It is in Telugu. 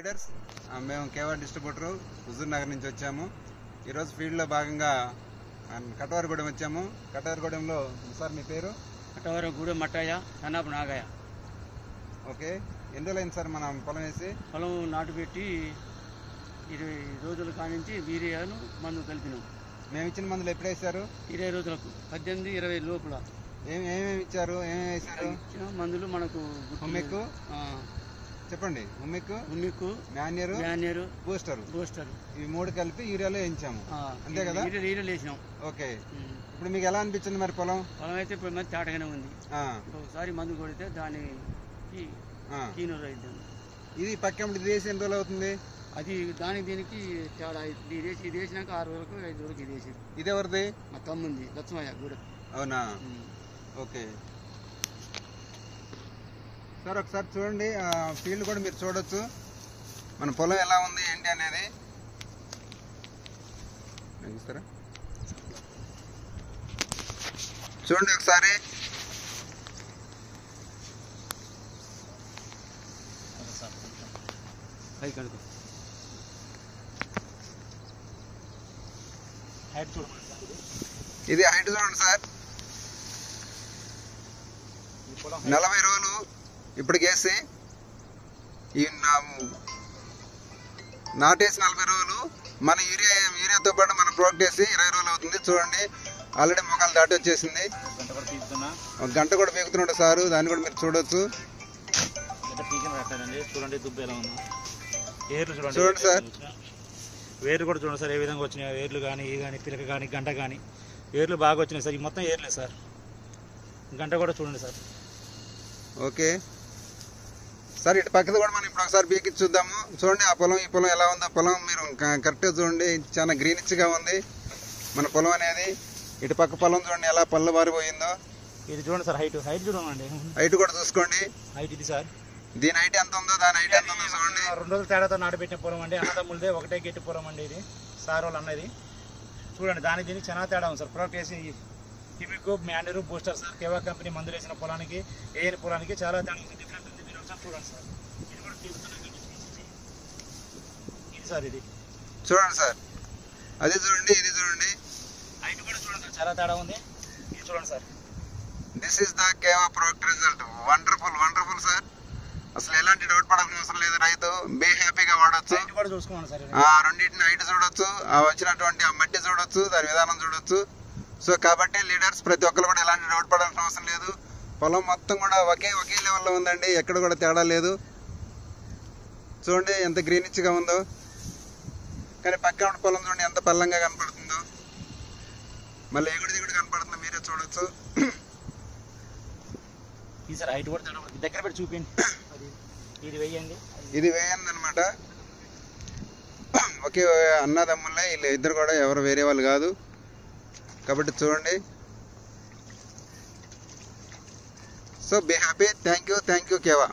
లీడర్స్ మేము కేవా డిస్ట్రిబ్యూటర్ హుజూర్ నగర్ నుంచి వచ్చాము. ఈరోజు ఫీల్డ్లో భాగంగా కటవారగూడెం వచ్చాము. కటవారగూడెంలో సార్ మీ పేరు? కటవారగూడెం మట్టయ్య, కన్నాపు నాగయ్య. ఓకే, ఎన్ని రోజులైంది సార్ మనం పొలం వేసి? పొలం నాటు పెట్టి 20 రోజుల కానించి వీర్యాను మందు కలిపినాం. మేము ఇచ్చిన మందులు ఎప్పుడు వేసారు? 20 రోజులకు 18-20 లోపల. ఏమేమి ఇచ్చారు, ఏమేమి వేసారు? ఇచ్చిన మందులు మనకు హుమ్మెక్ చెప్పండి. హుమ్మెక్, మాన్యూర్, బూస్టర్ ఇవి 3 కలిపి యూరియాలో వేయించాము, అంతే కదా? యూరియాలో వేసినాం. ఓకే, ఇప్పుడు మీకు ఎలా అనిపించింది మరి పొలం? అయితే ఇప్పుడు మరి తేటగానే ఉంది. ఒకసారి మందు కొడితే దానికి కీనూరు అవుతుంది. ఇది పక్కన ఇది వేసి ఎన్ని రోజులు అవుతుంది? అది దానికి దీనికి తేడా. ఇది వేసినాక 6 రోజులకు 5 రోజులకు ఇది వేసి. ఇది ఎవరిది? మా తమ్ముంది, లక్ష్మయ్య గూడెం. అవునా? ఓకే సార్, ఒకసారి చూడండి, ఫీల్డ్ కూడా మీరు చూడొచ్చు మన పొలం ఎలా ఉంది ఏంటి అనేది. చూస్తారా? చూడండి ఒకసారి. ఇది హైట్ చూడండి సార్, 40 రోజులు ఇప్పటికి వేసి ఈ నాటేసి 40 రోజులు. మన యూరియాతో పాటు మన ప్రోడక్ట్ వేసి 20 రోజులు అవుతుంది. చూడండి, ఆల్రెడీ మొక్కలు దాటి వచ్చేసింది. 1 గంట కూడా పీకుతున్నాడు సారు, దాన్ని కూడా మీరు చూడొచ్చు. చూడండి దుబ్బు ఎలా ఉంది, ఏర్లు చూడండి సార్, వేర్లు కూడా చూడండి సార్ ఏ విధంగా వచ్చినాయి. వేర్లు కానీ ఈ కానీ పిలక కానీ గంట కానీ ఏర్లు బాగా వచ్చినాయి సార్. ఈ మొత్తం ఏర్లేదు సార్, గంట కూడా చూడండి సార్. ఓకే సార్, ఇటు పక్కన కూడా మనం ఇప్పుడు ఒకసారి పీకి చూద్దాము. చూడండి ఆ పొలం ఈ పొలం ఎలా ఉందో. పొలం మీరు కరెక్ట్గా చూడండి, చాలా గ్రీనిష్గా ఉంది మన పొలం అనేది. ఇటు పక్క పొలం చూడండి ఎలా పళ్ళు బారిపోయిందో. ఇది చూడండి సార్, హైట్ చూడండి, హైట్ కూడా చూసుకోండి. హైట్ ఇది సార్, దీని హైట్ ఎంత ఉందో దాని హైట్ ఎంత ఉందో చూడండి. 2 రోజుల తేడాతో నాటుపెట్టిన పొలం అండి. అన్నదమ్ములదే ఒకటే గట్టి పొలం అండి ఇది. సార్ వాళ్ళు అన్నది చూడండి, దానికి దీనికి చాలా తేడా ఉంది సార్. ప్రోడక్ట్ వేసి humic, manure, booster sir, Keva company మందులు వేసిన పొలానికి వేయని పొలానికి చాలా తేడా డిఫరెంట్ ఉంది. మీరు ఒకసారి చూడండి సార్, ఇది కూడా ఇది సార్, ఇది చూడండి సార్, అది చూడండి, ఇది చూడండి, హైట్ కూడా చూడండి సార్, చాలా తేడా ఉంది. ఇది చూడండి sir, this is the Keva product result. Wonderful sir. అసలు ఎలాంటి డౌట్ పడాల్సిన అవసరం లేదు. రైతు బీ హ్యాపీగా వాడచ్చు. రెండింటిని హైట్ చూడొచ్చు, వచ్చినటువంటి ఆ మట్టి చూడొచ్చు, దాని విధానం చూడొచ్చు. సో కాబట్టి లీడర్స్ ప్రతి ఒక్కరు కూడా ఎలాంటి డౌట్ పడాల్సిన అవసరం లేదు. పొలం మొత్తం కూడా ఒకే లెవెల్లో ఉందండి, ఎక్కడ కూడా తేడా లేదు. చూడండి ఎంత గ్రీనిష్గా ఉందో. కానీ పక్కన ఉన్న పొలం చూడండి ఎంత పల్లంగా కనపడుతుందో, మళ్ళీ ఎగుడు దిగుడు కనపడుతుందో మీరే చూడొచ్చు. దగ్గర పెట్టి చూపించండి. ఇది వేయండి అనమాట. ఒకే అన్నదమ్ములే వీళ్ళు ఇద్దరు కూడా, ఎవరు వేరే వాళ్ళు కాదు. కాబట్టి చూడండి. So be happy. Thank you కేవా.